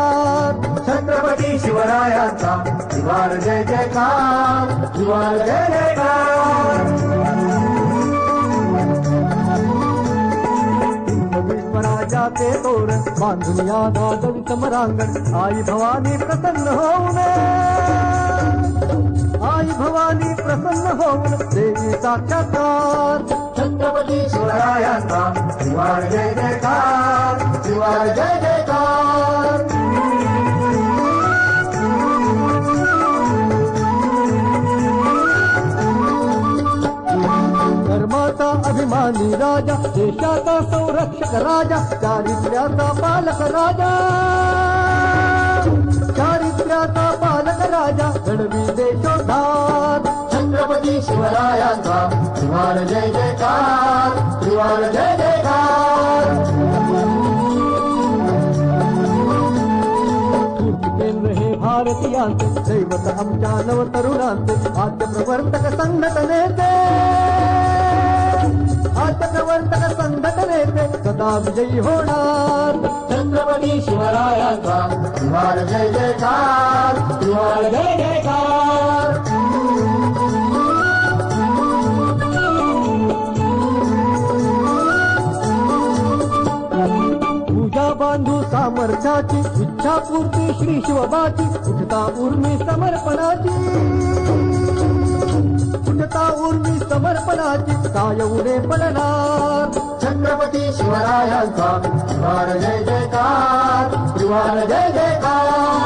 जयकार. छत्रपती शिवरायांचा त्रिवार जय जयकार, त्रिवार जय जयकार. स्वराज्याचे तोरण बांधून या दादवी समरांगण. आई भवानी प्रसन्न होऊन, आई भवानी प्रसन्न होऊन देवी साक्षात्कार. छत्रपती शिवरायांचा त्रिवार जय जयकार, त्रिवार जय जयकार. धर्माचा अभिमानी राजा, देशाचा संरक्षक राजा, चारित्र्याचा पालक राजा, चारित्र्याचा पालक राजा, घडवी देशोद्धार. छत्रपती शिवरायांचा त्रिवार जय जयकार, त्रिवार जय जयकार. केंद्र हे भारतीयांचे दैवत आमच्या नवतरुणांचे. आद्य प्रवर्तक संघटनेचे, आद्य प्रवर्तक संघटनेचे सदा विजयी होणार. छत्रपती शिवरायांचा त्रिवार जय जयकार, त्रिवार जय जयकार. पूजा बांधू सामर्थ्याची, इच्छापूर्ती श्री शिवबाची, उठता उर्मी समर्पणाची, उठता उर्मी समर्पणाची, काय उडे पडणार. छत्रपती शिवरायांचा त्रिवार जय जयकार, त्रिवार जय जयकार.